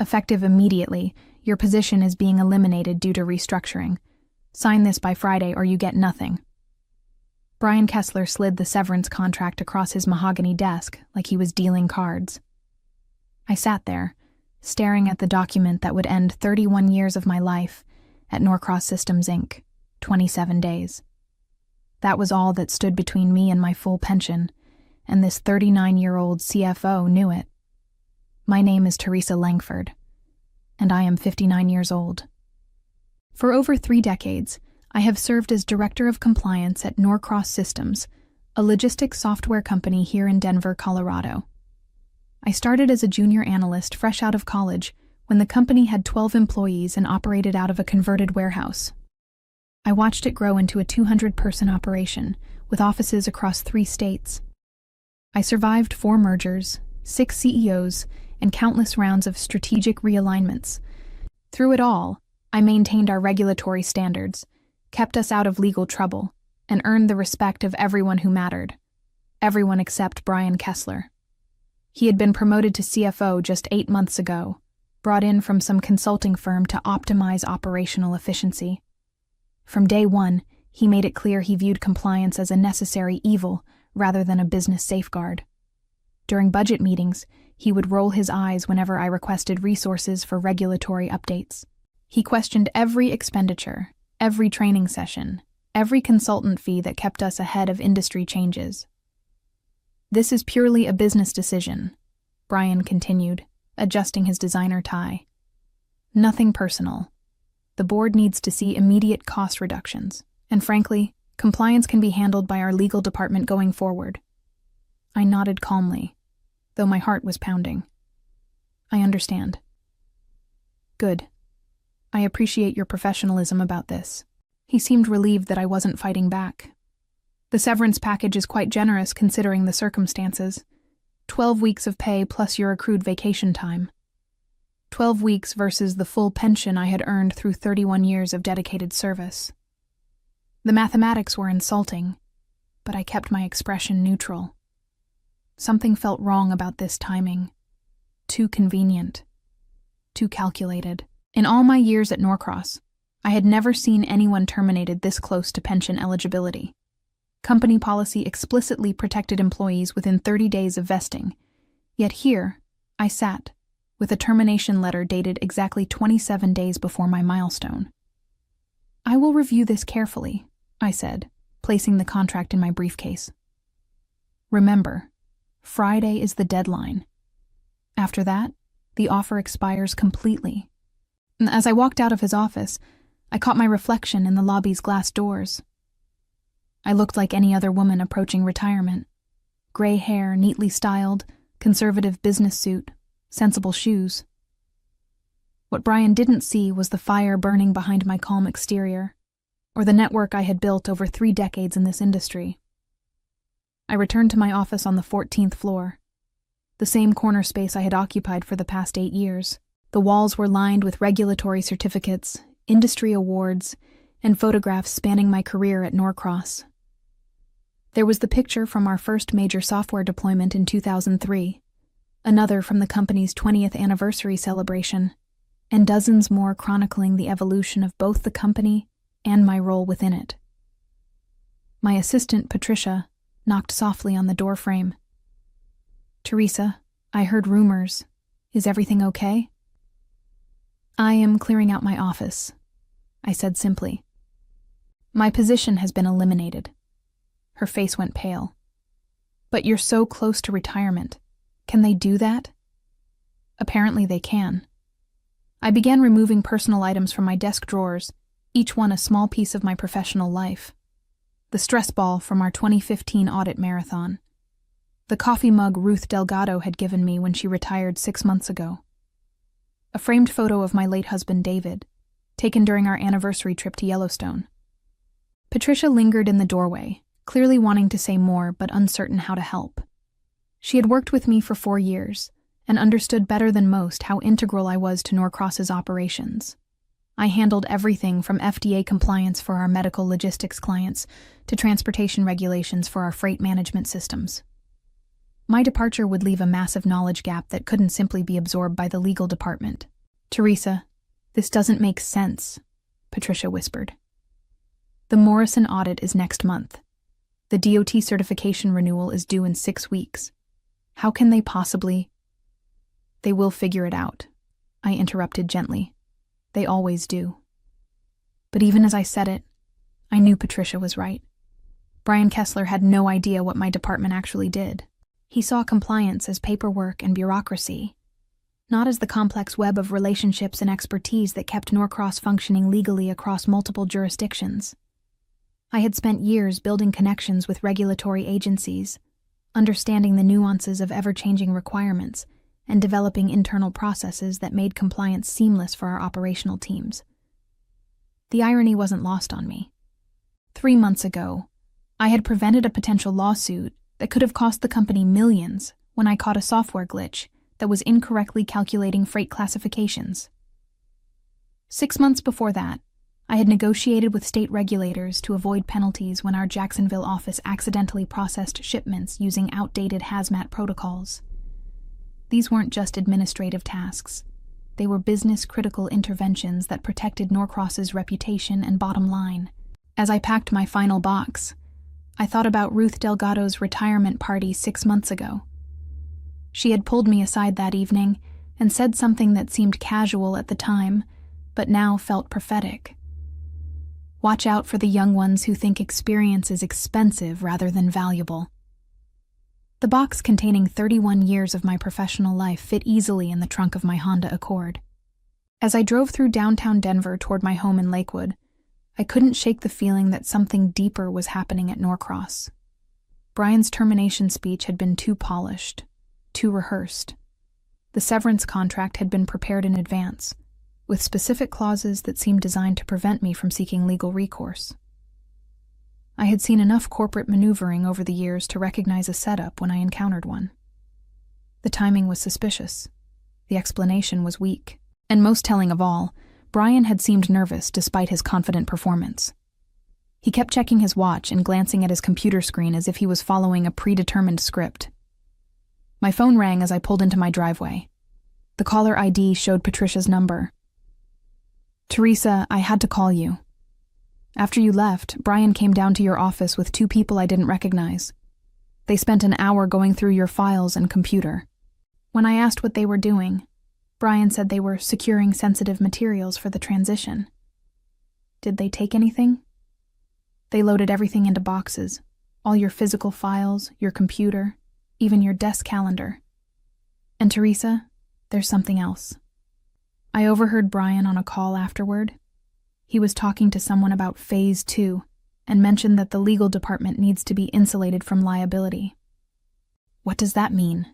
Effective immediately, your position is being eliminated due to restructuring. Sign this by Friday or you get nothing. Brian Kessler slid the severance contract across his mahogany desk like he was dealing cards. I sat there, staring at the document that would end 31 years of my life at Norcross Systems, Inc., 27 days. That was all that stood between me and my full pension, and this 39-year-old CFO knew it. My name is Teresa Langford, and I am 59 years old. For over 3 decades, I have served as Director of Compliance at Norcross Systems, a logistics software company here in Denver, Colorado. I started as a junior analyst fresh out of college when the company had 12 employees and operated out of a converted warehouse. I watched it grow into a 200-person operation with offices across 3 states. I survived 4 mergers, 6 CEOs, and countless rounds of strategic realignments. Through it all, I maintained our regulatory standards, kept us out of legal trouble, and earned the respect of everyone who mattered. Everyone except Brian Kessler. He had been promoted to CFO just 8 months ago, brought in from some consulting firm to optimize operational efficiency. From day one, he made it clear he viewed compliance as a necessary evil rather than a business safeguard. During budget meetings, he would roll his eyes whenever I requested resources for regulatory updates. He questioned every expenditure, every training session, every consultant fee that kept us ahead of industry changes. "This is purely a business decision," Brian continued, adjusting his designer tie. "Nothing personal. The board needs to see immediate cost reductions, and frankly, compliance can be handled by our legal department going forward." I nodded calmly, though my heart was pounding. "I understand." "Good. I appreciate your professionalism about this." He seemed relieved that I wasn't fighting back. "The severance package is quite generous considering the circumstances. 12 weeks of pay plus your accrued vacation time. 12 weeks versus the full pension I had earned through 31 years of dedicated service." The mathematics were insulting, but I kept my expression neutral. Something felt wrong about this timing. Too convenient. Too calculated. In all my years at Norcross, I had never seen anyone terminated this close to pension eligibility. Company policy explicitly protected employees within 30 days of vesting, yet here I sat, with a termination letter dated exactly 27 days before my milestone. "I will review this carefully," I said, placing the contract in my briefcase. "Remember, Friday is the deadline. After that, the offer expires completely." As I walked out of his office, I caught my reflection in the lobby's glass doors. I looked like any other woman approaching retirement. Gray hair, neatly styled, conservative business suit, sensible shoes. What Brian didn't see was the fire burning behind my calm exterior, or the network I had built over 3 decades in this industry. I returned to my office on the 14th floor, the same corner space I had occupied for the past 8 years. The walls were lined with regulatory certificates, industry awards, and photographs spanning my career at Norcross. There was the picture from our first major software deployment in 2003, another from the company's 20th anniversary celebration, and dozens more chronicling the evolution of both the company and my role within it. My assistant, Patricia, knocked softly on the doorframe. "Teresa, I heard rumors. Is everything okay?" "I am clearing out my office," I said simply. "My position has been eliminated." Her face went pale. "But you're so close to retirement. Can they do that?" "Apparently they can." I began removing personal items from my desk drawers, each one a small piece of my professional life. The stress ball from our 2015 audit marathon. The coffee mug Ruth Delgado had given me when she retired 6 months ago. A framed photo of my late husband David, taken during our anniversary trip to Yellowstone. Patricia lingered in the doorway, clearly wanting to say more but uncertain how to help. She had worked with me for 4 years and understood better than most how integral I was to Norcross's operations. I handled everything from FDA compliance for our medical logistics clients to transportation regulations for our freight management systems. My departure would leave a massive knowledge gap that couldn't simply be absorbed by the legal department. Teresa, this doesn't make sense, Patricia whispered. The Morrison audit is next month. The DOT certification renewal is due in 6 weeks. How can they possibly? They will figure it out, I interrupted gently. They always do. But even as I said it, I knew Patricia was right. Brian Kessler had no idea what my department actually did. He saw compliance as paperwork and bureaucracy, not as the complex web of relationships and expertise that kept Norcross functioning legally across multiple jurisdictions. I had spent years building connections with regulatory agencies, understanding the nuances of ever-changing requirements, and developing internal processes that made compliance seamless for our operational teams. The irony wasn't lost on me. 3 months ago, I had prevented a potential lawsuit that could have cost the company millions when I caught a software glitch that was incorrectly calculating freight classifications. 6 months before that, I had negotiated with state regulators to avoid penalties when our Jacksonville office accidentally processed shipments using outdated hazmat protocols. These weren't just administrative tasks. They were business-critical interventions that protected Norcross's reputation and bottom line. As I packed my final box, I thought about Ruth Delgado's retirement party 6 months ago. She had pulled me aside that evening and said something that seemed casual at the time, but now felt prophetic. Watch out for the young ones who think experience is expensive rather than valuable. The box containing 31 years of my professional life fit easily in the trunk of my Honda Accord. As I drove through downtown Denver toward my home in Lakewood, I couldn't shake the feeling that something deeper was happening at Norcross. Brian's termination speech had been too polished, too rehearsed. The severance contract had been prepared in advance, with specific clauses that seemed designed to prevent me from seeking legal recourse. I had seen enough corporate maneuvering over the years to recognize a setup when I encountered one. The timing was suspicious. The explanation was weak. And most telling of all, Brian had seemed nervous despite his confident performance. He kept checking his watch and glancing at his computer screen as if he was following a predetermined script. My phone rang as I pulled into my driveway. The caller ID showed Patricia's number. Teresa, I had to call you. After you left, Brian came down to your office with 2 people I didn't recognize. They spent an hour going through your files and computer. When I asked what they were doing, Brian said they were securing sensitive materials for the transition. Did they take anything? They loaded everything into boxes, all your physical files, your computer, even your desk calendar. And Teresa, there's something else. I overheard Brian on a call afterward. He was talking to someone about Phase 2 and mentioned that the legal department needs to be insulated from liability. What does that mean?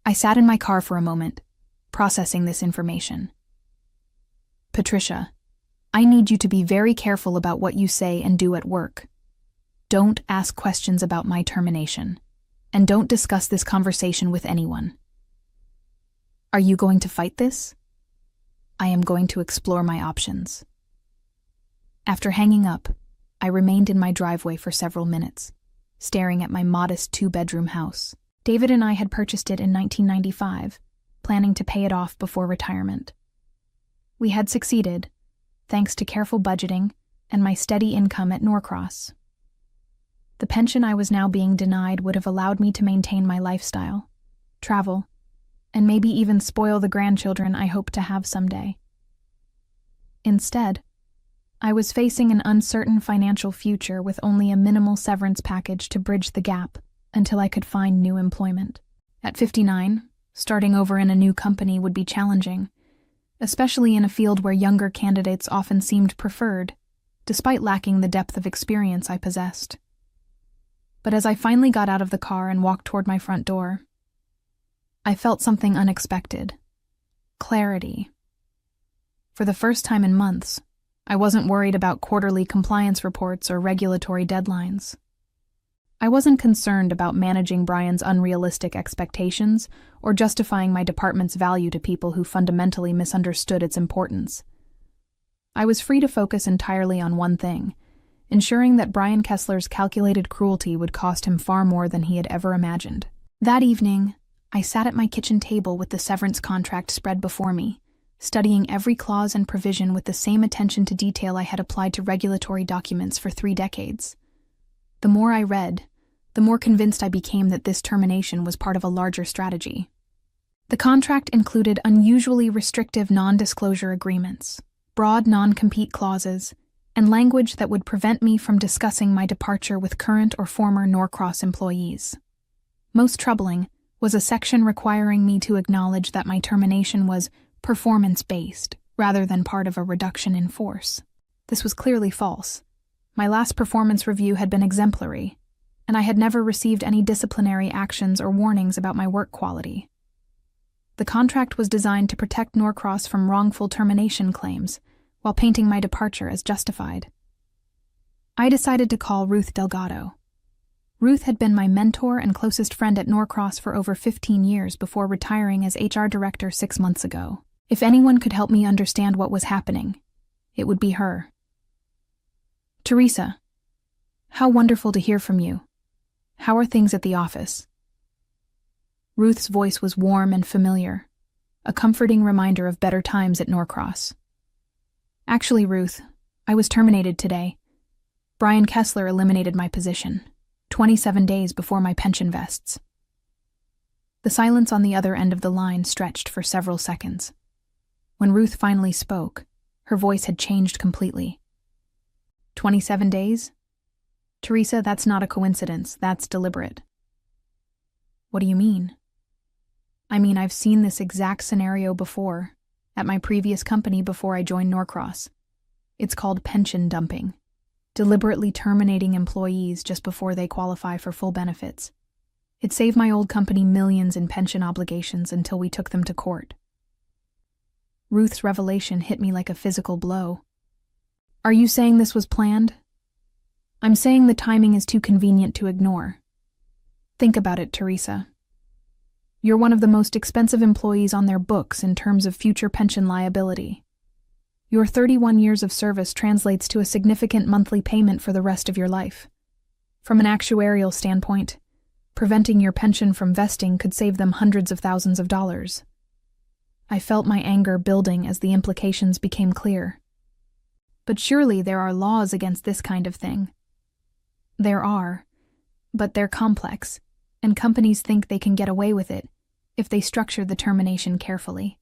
I sat in my car for a moment, processing this information. Patricia, I need you to be very careful about what you say and do at work. Don't ask questions about my termination, and don't discuss this conversation with anyone. Are you going to fight this? I am going to explore my options. After hanging up, I remained in my driveway for several minutes, staring at my modest 2-bedroom house. David and I had purchased it in 1995, planning to pay it off before retirement. We had succeeded, thanks to careful budgeting and my steady income at Norcross. The pension I was now being denied would have allowed me to maintain my lifestyle, travel, and maybe even spoil the grandchildren I hope to have someday. Instead, I was facing an uncertain financial future with only a minimal severance package to bridge the gap until I could find new employment. At 59, starting over in a new company would be challenging, especially in a field where younger candidates often seemed preferred, despite lacking the depth of experience I possessed. But as I finally got out of the car and walked toward my front door, I felt something unexpected. Clarity. For the first time in months, I wasn't worried about quarterly compliance reports or regulatory deadlines. I wasn't concerned about managing Brian's unrealistic expectations or justifying my department's value to people who fundamentally misunderstood its importance. I was free to focus entirely on one thing, ensuring that Brian Kessler's calculated cruelty would cost him far more than he had ever imagined. That evening, I sat at my kitchen table with the severance contract spread before me, studying every clause and provision with the same attention to detail I had applied to regulatory documents for 3 decades. The more I read, the more convinced I became that this termination was part of a larger strategy. The contract included unusually restrictive non-disclosure agreements, broad non-compete clauses, and language that would prevent me from discussing my departure with current or former Norcross employees. Most troubling was a section requiring me to acknowledge that my termination was performance-based, rather than part of a reduction in force. This was clearly false. My last performance review had been exemplary, and I had never received any disciplinary actions or warnings about my work quality. The contract was designed to protect Norcross from wrongful termination claims, while painting my departure as justified. I decided to call Ruth Delgado. Ruth had been my mentor and closest friend at Norcross for over 15 years before retiring as HR director 6 months ago. If anyone could help me understand what was happening, it would be her. Teresa, how wonderful to hear from you. How are things at the office? Ruth's voice was warm and familiar, a comforting reminder of better times at Norcross. Actually, Ruth, I was terminated today. Brian Kessler eliminated my position, 27 days before my pension vests. The silence on the other end of the line stretched for several seconds. When Ruth finally spoke, her voice had changed completely. 27 days? Teresa, that's not a coincidence, that's deliberate. What do you mean? I mean, I've seen this exact scenario before, at my previous company before I joined Norcross. It's called pension dumping, deliberately terminating employees just before they qualify for full benefits. It saved my old company millions in pension obligations until we took them to court. Ruth's revelation hit me like a physical blow. Are you saying this was planned? I'm saying the timing is too convenient to ignore. Think about it, Teresa. You're one of the most expensive employees on their books in terms of future pension liability. Your 31 years of service translates to a significant monthly payment for the rest of your life. From an actuarial standpoint, preventing your pension from vesting could save them hundreds of thousands of dollars. I felt my anger building as the implications became clear. But surely there are laws against this kind of thing. There are, but they're complex, and companies think they can get away with it if they structure the termination carefully.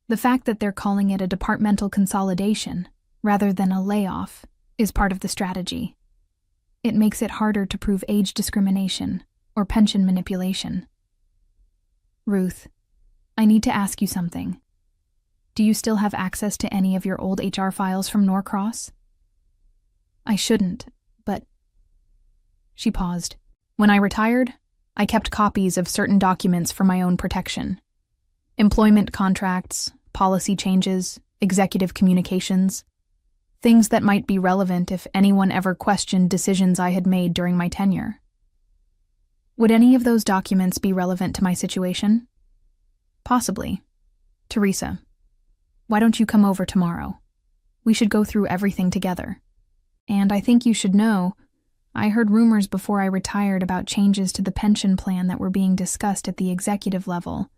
The fact that they're calling it a departmental consolidation rather than a layoff is part of the strategy. It makes it harder to prove age discrimination or pension manipulation. Ruth, I need to ask you something. Do you still have access to any of your old HR files from Norcross? I shouldn't, but... She paused. When I retired, I kept copies of certain documents for my own protection. Employment contracts, policy changes, executive communications. Things that might be relevant if anyone ever questioned decisions I had made during my tenure. Would any of those documents be relevant to my situation? Possibly. Teresa, why don't you come over tomorrow? We should go through everything together. And I think you should know, I heard rumors before I retired about changes to the pension plan that were being discussed at the executive level.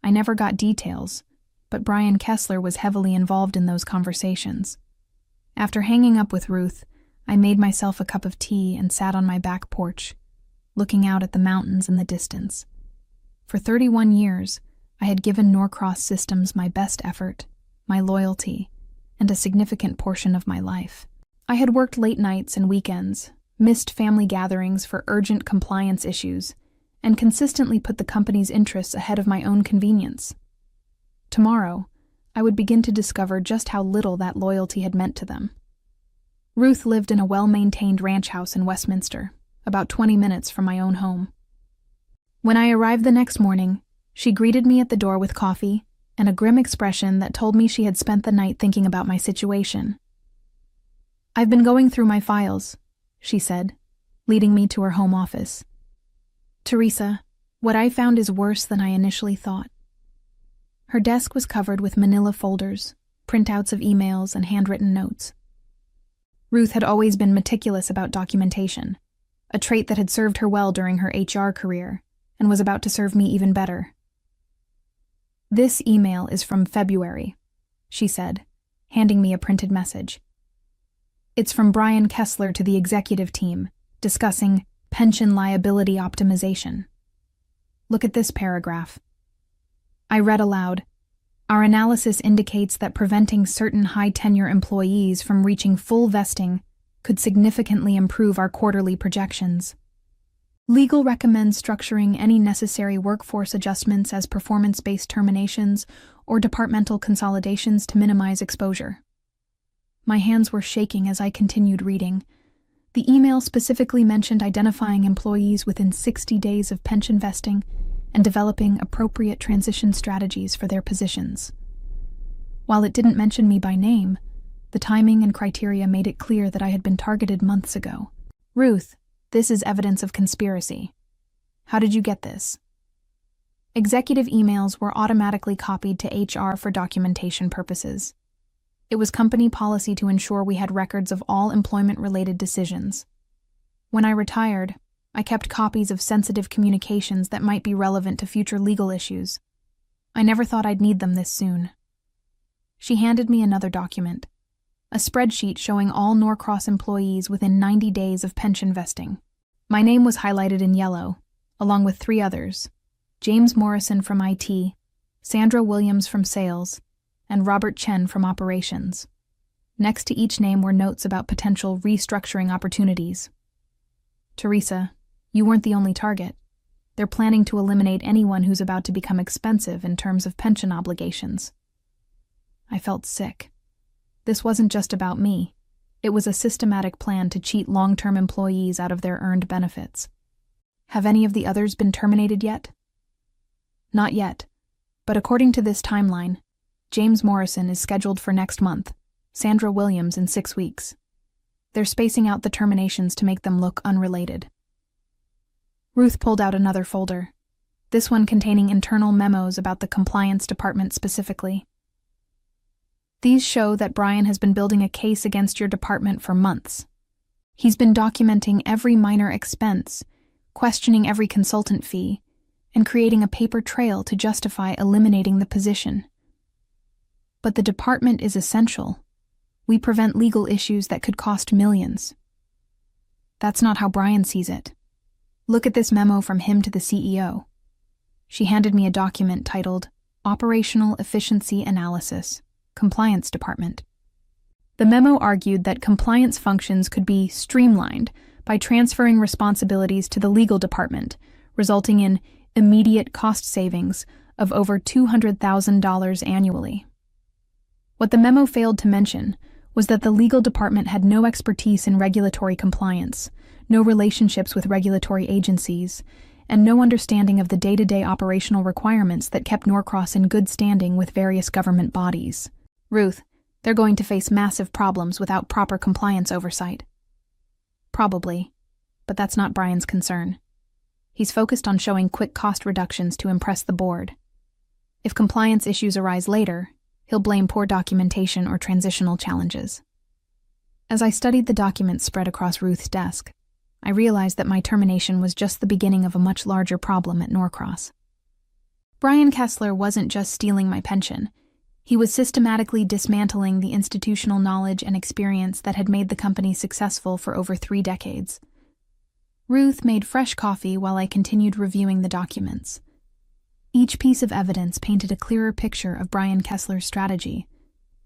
I never got details, but Brian Kessler was heavily involved in those conversations. After hanging up with Ruth, I made myself a cup of tea and sat on my back porch, looking out at the mountains in the distance. For 31 years, I had given Norcross Systems my best effort, my loyalty, and a significant portion of my life. I had worked late nights and weekends, missed family gatherings for urgent compliance issues, and consistently put the company's interests ahead of my own convenience. Tomorrow, I would begin to discover just how little that loyalty had meant to them. Ruth lived in a well-maintained ranch house in Westminster, about 20 minutes from my own home. When I arrived the next morning, she greeted me at the door with coffee and a grim expression that told me she had spent the night thinking about my situation. I've been going through my files, she said, leading me to her home office. Teresa, what I found is worse than I initially thought. Her desk was covered with manila folders, printouts of emails, and handwritten notes. Ruth had always been meticulous about documentation, a trait that had served her well during her HR career, and was about to serve me even better. "This email is from February," she said, handing me a printed message. "It's from Brian Kessler to the executive team, discussing pension liability optimization. Look at this paragraph." I read aloud. "Our analysis indicates that preventing certain high-tenure employees from reaching full vesting could significantly improve our quarterly projections. Legal recommends structuring any necessary workforce adjustments as performance-based terminations or departmental consolidations to minimize exposure." My hands were shaking as I continued reading. The email specifically mentioned identifying employees within 60 days of pension vesting and developing appropriate transition strategies for their positions. While it didn't mention me by name, the timing and criteria made it clear that I had been targeted months ago. "Ruth, this is evidence of conspiracy. How did you get this?" Executive emails were automatically copied to HR for documentation purposes. It was company policy to ensure we had records of all employment-related decisions. When I retired, I kept copies of sensitive communications that might be relevant to future legal issues. I never thought I'd need them this soon. She handed me another document, a spreadsheet showing all Norcross employees within 90 days of pension vesting. My name was highlighted in yellow, along with 3 others: James Morrison from IT, Sandra Williams from Sales, and Robert Chen from Operations. Next to each name were notes about potential restructuring opportunities. "Teresa, you weren't the only target. They're planning to eliminate anyone who's about to become expensive in terms of pension obligations." I felt sick. This wasn't just about me. It was a systematic plan to cheat long-term employees out of their earned benefits. "Have any of the others been terminated yet?" "Not yet, but according to this timeline, James Morrison is scheduled for next month, Sandra Williams in 6 weeks. They're spacing out the terminations to make them look unrelated." Ruth pulled out another folder, this one containing internal memos about the compliance department specifically. "These show that Brian has been building a case against your department for months. He's been documenting every minor expense, questioning every consultant fee, and creating a paper trail to justify eliminating the position. But the department is essential. We prevent legal issues that could cost millions." "That's not how Brian sees it. Look at this memo from him to the CEO." She handed me a document titled Operational Efficiency Analysis, Compliance Department. The memo argued that compliance functions could be streamlined by transferring responsibilities to the legal department, resulting in immediate cost savings of over $200,000 annually. What the memo failed to mention was that the legal department had no expertise in regulatory compliance, no relationships with regulatory agencies, and no understanding of the day-to-day operational requirements that kept Norcross in good standing with various government bodies. "Ruth, they're going to face massive problems without proper compliance oversight." "Probably, but that's not Brian's concern. He's focused on showing quick cost reductions to impress the board. If compliance issues arise later, he'll blame poor documentation or transitional challenges." As I studied the documents spread across Ruth's desk, I realized that my termination was just the beginning of a much larger problem at Norcross. Brian Kessler wasn't just stealing my pension. He was systematically dismantling the institutional knowledge and experience that had made the company successful for over 3 decades. Ruth made fresh coffee while I continued reviewing the documents. Each piece of evidence painted a clearer picture of Brian Kessler's strategy,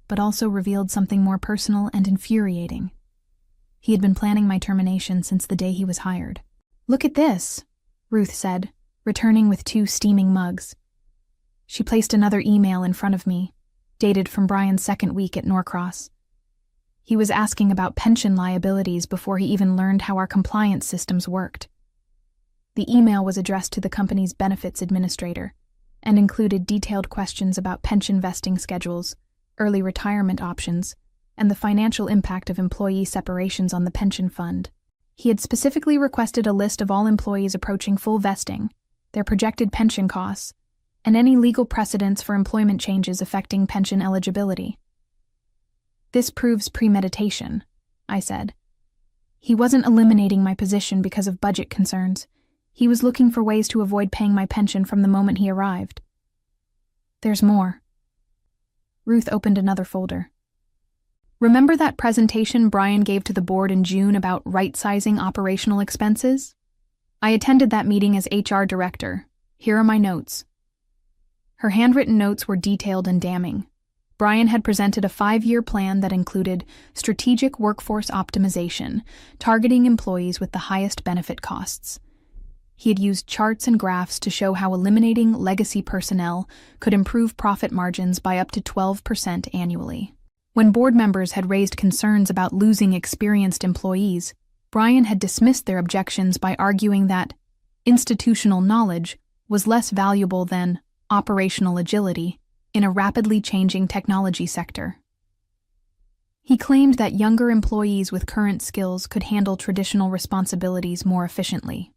but also revealed something more personal and infuriating. He had been planning my termination since the day he was hired. "Look at this," Ruth said, returning with 2 steaming mugs. She placed another email in front of me, dated from Brian's 2nd week at Norcross. He was asking about pension liabilities before he even learned how our compliance systems worked. The email was addressed to the company's benefits administrator and included detailed questions about pension vesting schedules, early retirement options, and the financial impact of employee separations on the pension fund. He had specifically requested a list of all employees approaching full vesting, their projected pension costs, and any legal precedents for employment changes affecting pension eligibility. "This proves premeditation," I said. "He wasn't eliminating my position because of budget concerns. He was looking for ways to avoid paying my pension from the moment he arrived." There's more. Ruth opened another folder. Remember that presentation Brian gave to the board in June about right-sizing operational expenses? I attended that meeting as HR director. Here are my notes. Her handwritten notes were detailed and damning. Brian had presented a 5-year plan that included strategic workforce optimization, targeting employees with the highest benefit costs. He had used charts and graphs to show how eliminating legacy personnel could improve profit margins by up to 12% annually. When board members had raised concerns about losing experienced employees, Brian had dismissed their objections by arguing that institutional knowledge was less valuable than operational agility in a rapidly changing technology sector. He claimed that younger employees with current skills could handle traditional responsibilities more efficiently.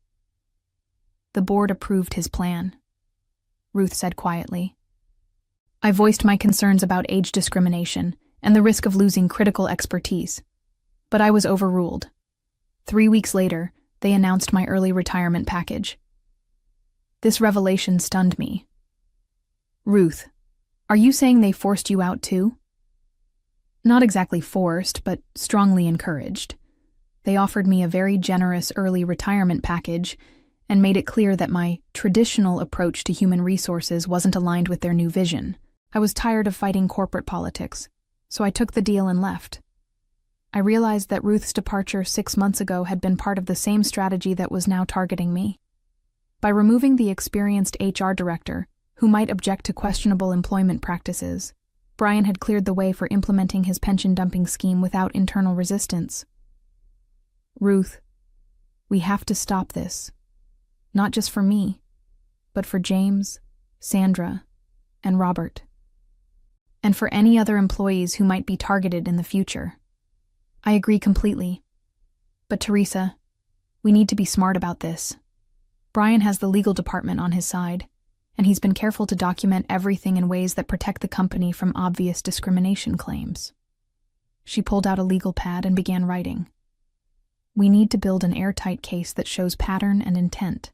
The board approved his plan, Ruth said quietly. I voiced my concerns about age discrimination and the risk of losing critical expertise, but I was overruled. 3 weeks later, they announced my early retirement package. This revelation stunned me. Ruth, are you saying they forced you out too? Not exactly forced, but strongly encouraged. They offered me a very generous early retirement package and made it clear that my traditional approach to human resources wasn't aligned with their new vision. I was tired of fighting corporate politics, so I took the deal and left. I realized that Ruth's departure 6 months ago had been part of the same strategy that was now targeting me. By removing the experienced HR director, who might object to questionable employment practices, Brian had cleared the way for implementing his pension dumping scheme without internal resistance. Ruth, we have to stop this. Not just for me, but for James, Sandra, and Robert. And for any other employees who might be targeted in the future. I agree completely. But Teresa, we need to be smart about this. Brian has the legal department on his side, and he's been careful to document everything in ways that protect the company from obvious discrimination claims. She pulled out a legal pad and began writing. We need to build an airtight case that shows pattern and intent.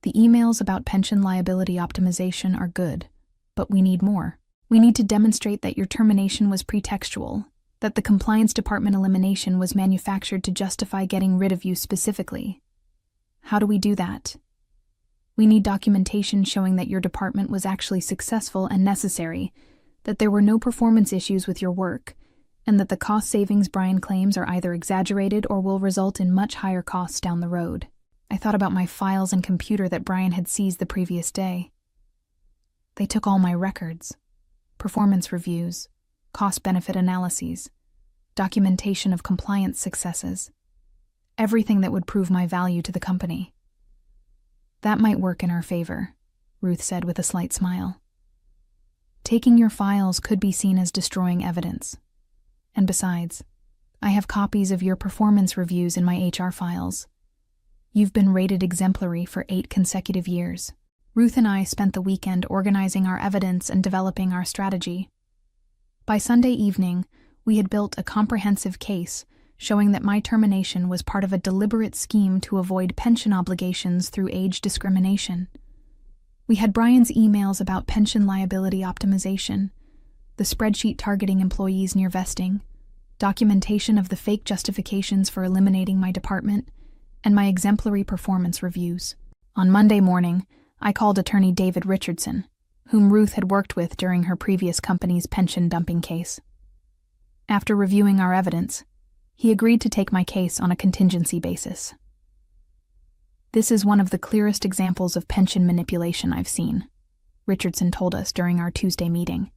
The emails about pension liability optimization are good, but we need more. We need to demonstrate that your termination was pretextual, that the compliance department elimination was manufactured to justify getting rid of you specifically. How do we do that? We need documentation showing that your department was actually successful and necessary, that there were no performance issues with your work, and that the cost savings Brian claims are either exaggerated or will result in much higher costs down the road. I thought about my files and computer that Brian had seized the previous day. They took all my records, performance reviews, cost-benefit analyses, documentation of compliance successes, everything that would prove my value to the company. That might work in our favor, Ruth said with a slight smile. Taking your files could be seen as destroying evidence. And besides, I have copies of your performance reviews in my HR files. You've been rated exemplary for 8 consecutive years. Ruth and I spent the weekend organizing our evidence and developing our strategy. By Sunday evening, we had built a comprehensive case showing that my termination was part of a deliberate scheme to avoid pension obligations through age discrimination. We had Brian's emails about pension liability optimization, the spreadsheet targeting employees near vesting, documentation of the fake justifications for eliminating my department, and my exemplary performance reviews. On Monday morning, I called attorney David Richardson, whom Ruth had worked with during her previous company's pension dumping case. After reviewing our evidence, he agreed to take my case on a contingency basis. This is one of the clearest examples of pension manipulation I've seen, Richardson told us during our Tuesday meeting.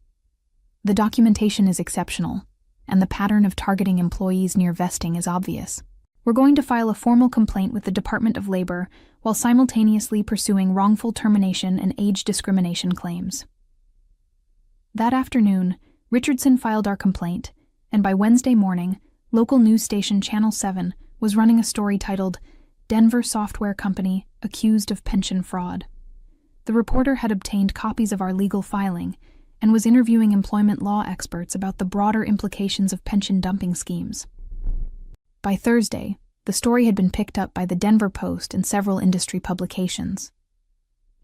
The documentation is exceptional, and the pattern of targeting employees near vesting is obvious. We're going to file a formal complaint with the Department of Labor while simultaneously pursuing wrongful termination and age discrimination claims. That afternoon, Richardson filed our complaint, and by Wednesday morning, local news station Channel 7 was running a story titled, "Denver Software Company Accused of Pension Fraud." The reporter had obtained copies of our legal filing and was interviewing employment law experts about the broader implications of pension dumping schemes. By Thursday, the story had been picked up by the Denver Post and several industry publications.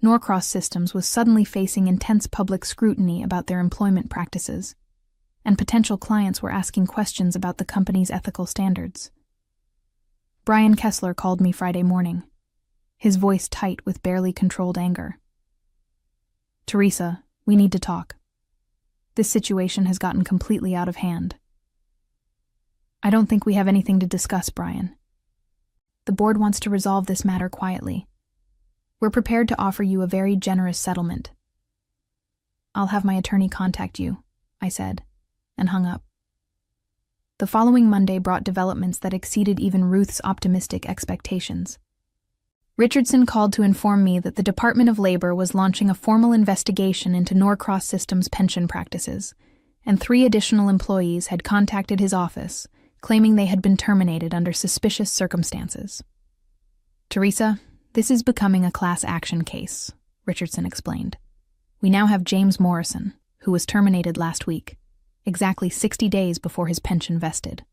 Norcross Systems was suddenly facing intense public scrutiny about their employment practices, and potential clients were asking questions about the company's ethical standards. Brian Kessler called me Friday morning, his voice tight with barely controlled anger. "Teresa, we need to talk. This situation has gotten completely out of hand." "I don't think we have anything to discuss, Brian. The board wants to resolve this matter quietly. We're prepared to offer you a very generous settlement." "I'll have my attorney contact you," I said, and hung up. The following Monday brought developments that exceeded even Ruth's optimistic expectations. Richardson called to inform me that the Department of Labor was launching a formal investigation into Norcross Systems' pension practices, and 3 additional employees had contacted his office, claiming they had been terminated under suspicious circumstances. "Teresa, this is becoming a class action case," Richardson explained. "We now have James Morrison, who was terminated last week, exactly 60 days before his pension vested.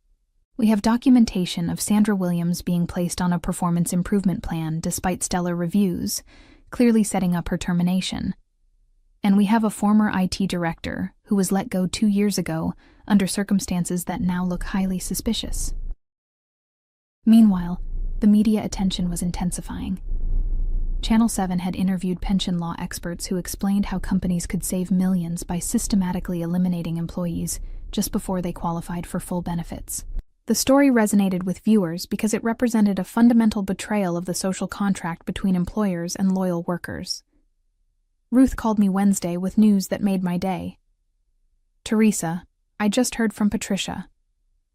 We have documentation of Sandra Williams being placed on a performance improvement plan despite stellar reviews, clearly setting up her termination. And we have a former IT director who was let go 2 years ago under circumstances that now look highly suspicious." Meanwhile, the media attention was intensifying. Channel 7 had interviewed pension law experts who explained how companies could save millions by systematically eliminating employees just before they qualified for full benefits. The story resonated with viewers because it represented a fundamental betrayal of the social contract between employers and loyal workers. Ruth called me Wednesday with news that made my day. "Teresa, I just heard from Patricia.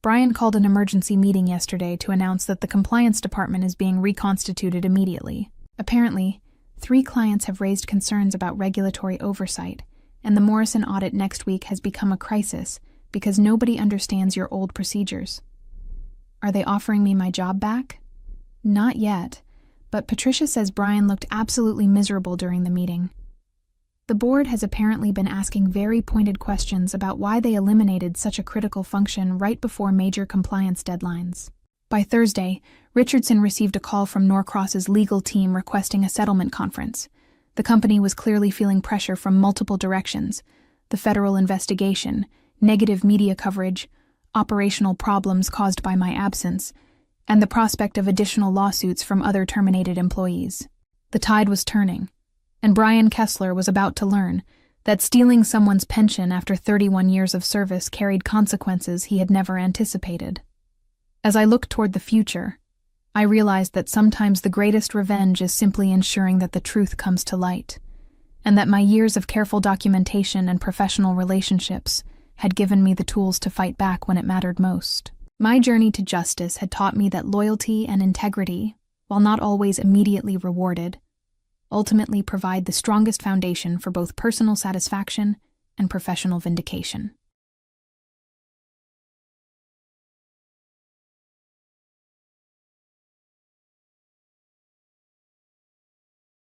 Brian called an emergency meeting yesterday to announce that the compliance department is being reconstituted immediately. Apparently, 3 clients have raised concerns about regulatory oversight, and the Morrison audit next week has become a crisis because nobody understands your old procedures." "Are they offering me my job back?" "Not yet, but Patricia says Brian looked absolutely miserable during the meeting. The board has apparently been asking very pointed questions about why they eliminated such a critical function right before major compliance deadlines." By Thursday, Richardson received a call from Norcross's legal team requesting a settlement conference. The company was clearly feeling pressure from multiple directions: the federal investigation, negative media coverage, operational problems caused by my absence, and the prospect of additional lawsuits from other terminated employees. The tide was turning, and Brian Kessler was about to learn that stealing someone's pension after 31 years of service carried consequences he had never anticipated. As I looked toward the future, I realized that sometimes the greatest revenge is simply ensuring that the truth comes to light, and that my years of careful documentation and professional relationships had given me the tools to fight back when it mattered most. My journey to justice had taught me that loyalty and integrity, while not always immediately rewarded, ultimately provide the strongest foundation for both personal satisfaction and professional vindication.